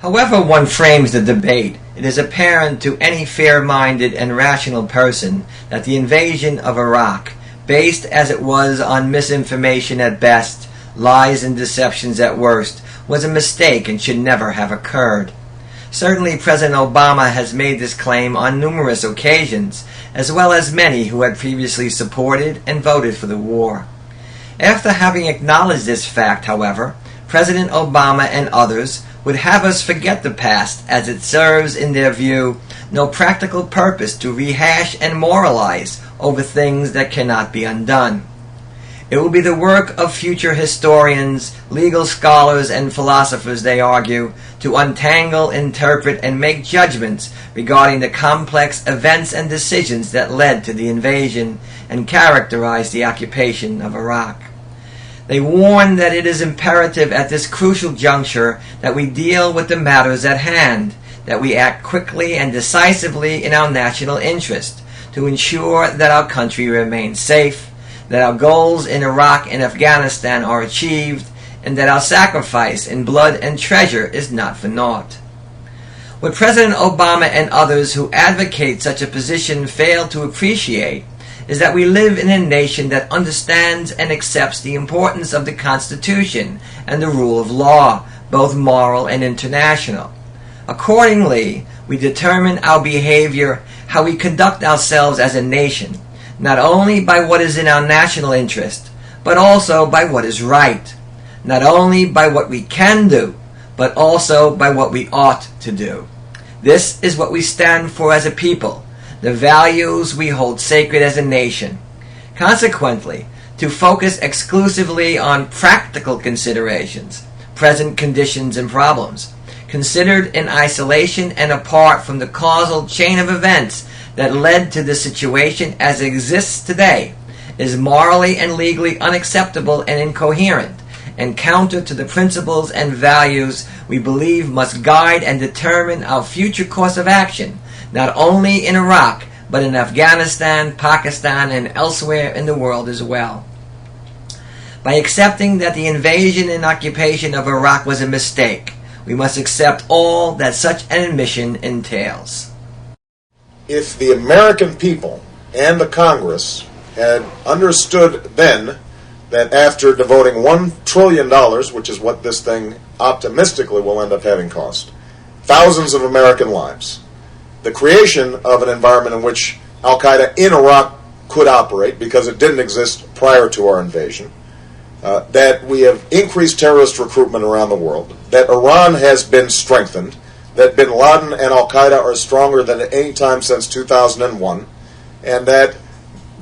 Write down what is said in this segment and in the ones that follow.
However one frames the debate, it is apparent to any fair-minded and rational person that the invasion of Iraq, based as it was on misinformation at best, lies and deceptions at worst, was a mistake and should never have occurred. Certainly President Obama has made this claim on numerous occasions, as well as many who had previously supported and voted for the war. After having acknowledged this fact, however, President Obama and others would have us forget the past, as it serves, in their view, no practical purpose to rehash and moralize over things that cannot be undone. It will be the work of future historians, legal scholars, and philosophers, they argue, to untangle, interpret, and make judgments regarding the complex events and decisions that led to the invasion and characterized the occupation of Iraq. They warn that it is imperative at this crucial juncture that we deal with the matters at hand, that we act quickly and decisively in our national interest to ensure that our country remains safe, that our goals in Iraq and Afghanistan are achieved, and that our sacrifice in blood and treasure is not for naught. What President Obama and others who advocate such a position fail to appreciate is that we live in a nation that understands and accepts the importance of the Constitution and the rule of law, both moral and international. Accordingly, we determine our behavior, how we conduct ourselves as a nation, not only by what is in our national interest, but also by what is right, not only by what we can do, but also by what we ought to do. This is what we stand for as a people, the values we hold sacred as a nation. Consequently, to focus exclusively on practical considerations, present conditions and problems, considered in isolation and apart from the causal chain of events that led to the situation as it exists today, is morally and legally unacceptable and incoherent, and counter to the principles and values we believe must guide and determine our future course of action, not only in Iraq, but in Afghanistan, Pakistan, and elsewhere in the world as well. By accepting that the invasion and occupation of Iraq was a mistake, we must accept all that such an admission entails. If the American people and the Congress had understood then that after devoting $1 trillion, which is what this thing optimistically will end up having cost, thousands of American lives, the creation of an environment in which Al-Qaeda in Iraq could operate because it didn't exist prior to our invasion, that we have increased terrorist recruitment around the world, that Iran has been strengthened, that bin Laden and Al-Qaeda are stronger than at any time since 2001, and that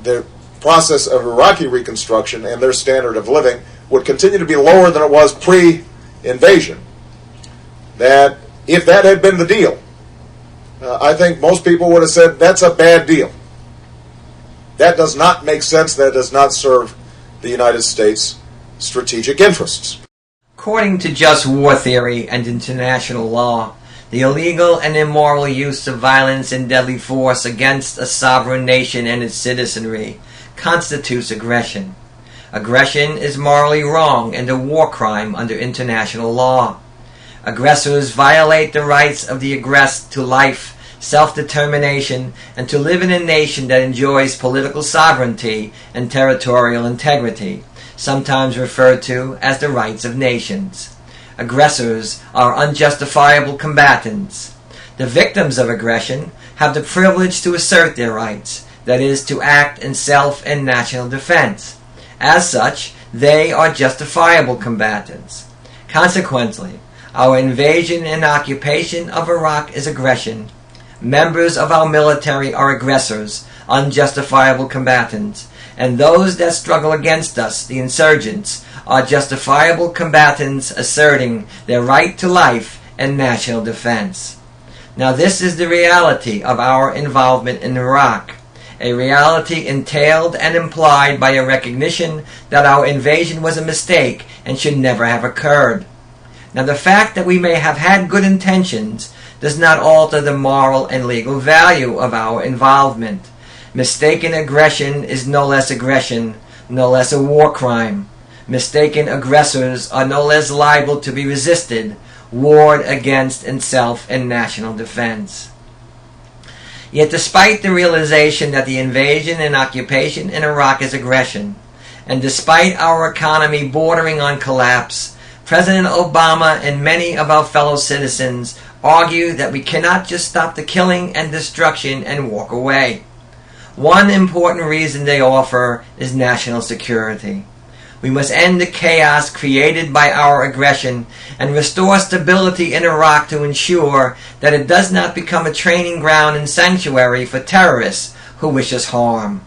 the process of Iraqi reconstruction and their standard of living would continue to be lower than it was pre-invasion. That if that had been the deal, I think most people would have said that's a bad deal. That does not make sense. That does not serve the United States' strategic interests. According to just war theory and international law, the illegal and immoral use of violence and deadly force against a sovereign nation and its citizenry constitutes aggression. Aggression is morally wrong and a war crime under international law. Aggressors violate the rights of the aggressed to life, self-determination, and to live in a nation that enjoys political sovereignty and territorial integrity, sometimes referred to as the rights of nations. Aggressors are unjustifiable combatants. The victims of aggression have the privilege to assert their rights, that is, to act in self and national defense. As such, they are justifiable combatants. Consequently, our invasion and occupation of Iraq is aggression. Members of our military are aggressors, unjustifiable combatants, and those that struggle against us, the insurgents, are justifiable combatants asserting their right to life and national defense. Now this is the reality of our involvement in Iraq, a reality entailed and implied by a recognition that our invasion was a mistake and should never have occurred. Now the fact that we may have had good intentions does not alter the moral and legal value of our involvement. Mistaken aggression is no less aggression, no less a war crime. Mistaken aggressors are no less liable to be resisted, warred against in self and national defense. Yet despite the realization that the invasion and occupation in Iraq is aggression, and despite our economy bordering on collapse, President Obama and many of our fellow citizens argue that we cannot just stop the killing and destruction and walk away. One important reason they offer is national security. We must end the chaos created by our aggression and restore stability in Iraq to ensure that it does not become a training ground and sanctuary for terrorists who wish us harm.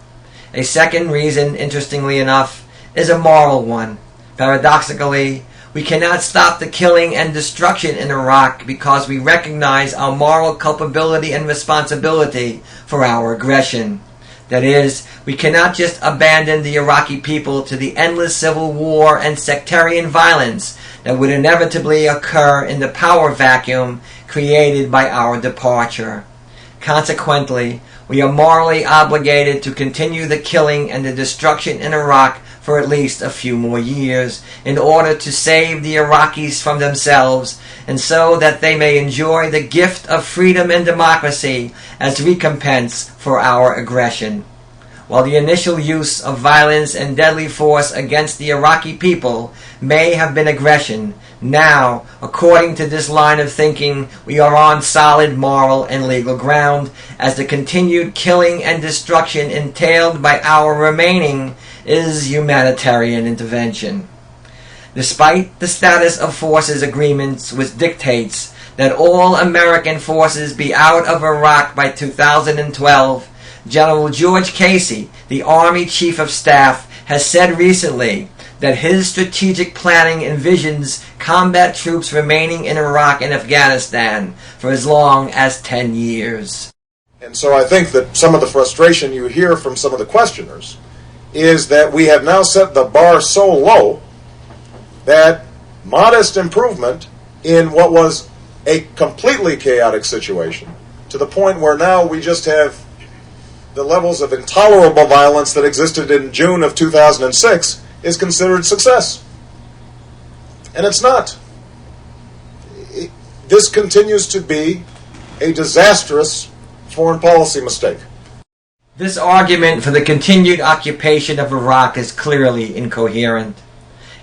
A second reason, interestingly enough, is a moral one. Paradoxically, we cannot stop the killing and destruction in Iraq because we recognize our moral culpability and responsibility for our aggression. That is, we cannot just abandon the Iraqi people to the endless civil war and sectarian violence that would inevitably occur in the power vacuum created by our departure. Consequently, we are morally obligated to continue the killing and the destruction in Iraq for at least a few more years in order to save the Iraqis from themselves and so that they may enjoy the gift of freedom and democracy as recompense for our aggression. While the initial use of violence and deadly force against the Iraqi people may have been aggression, now, according to this line of thinking, we are on solid moral and legal ground, as the continued killing and destruction entailed by our remaining is humanitarian intervention. Despite the status of forces agreements which dictates that all American forces be out of Iraq by 2012, General George Casey, the Army Chief of Staff, has said recently that his strategic planning envisions combat troops remaining in Iraq and Afghanistan for as long as 10 years. And so I think that some of the frustration you hear from some of the questioners is that we have now set the bar so low that modest improvement in what was a completely chaotic situation, to the point where now we just have the levels of intolerable violence that existed in June of 2006, is considered success. And it's not. This continues to be a disastrous foreign policy mistake. This argument for the continued occupation of Iraq is clearly incoherent.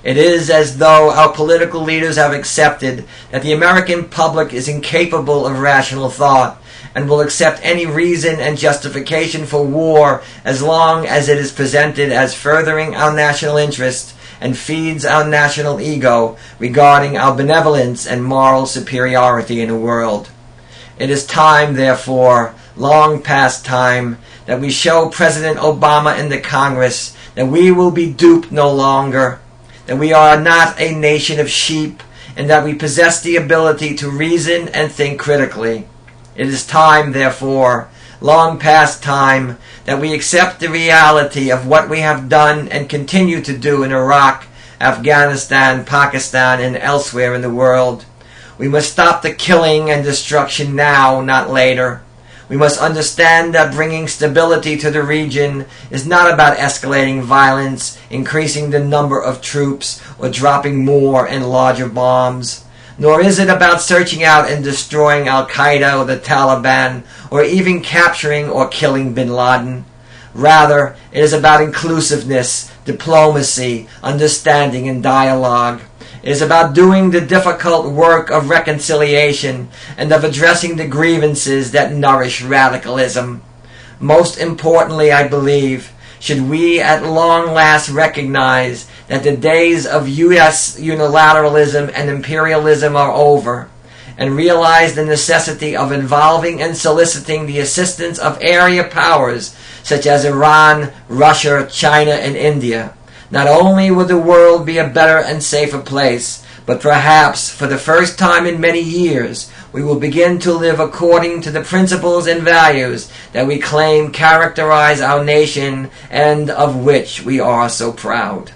It is as though our political leaders have accepted that the American public is incapable of rational thought and will accept any reason and justification for war as long as it is presented as furthering our national interest and feeds our national ego regarding our benevolence and moral superiority in the world. It is time, therefore, long past time, that we show President Obama and the Congress that we will be duped no longer, that we are not a nation of sheep, and that we possess the ability to reason and think critically. It is time, therefore, long past time, that we accept the reality of what we have done and continue to do in Iraq, Afghanistan, Pakistan, and elsewhere in the world. We must stop the killing and destruction now, not later. We must understand that bringing stability to the region is not about escalating violence, increasing the number of troops, or dropping more and larger bombs. Nor is it about searching out and destroying Al-Qaeda or the Taliban, or even capturing or killing bin Laden. Rather, it is about inclusiveness, diplomacy, understanding, and dialogue. It is about doing the difficult work of reconciliation and of addressing the grievances that nourish radicalism. Most importantly, I believe, should we at long last recognize that the days of U.S. unilateralism and imperialism are over, and realize the necessity of involving and soliciting the assistance of area powers such as Iran, Russia, China, and India. Not only will the world be a better and safer place, but perhaps for the first time in many years, we will begin to live according to the principles and values that we claim characterize our nation and of which we are so proud.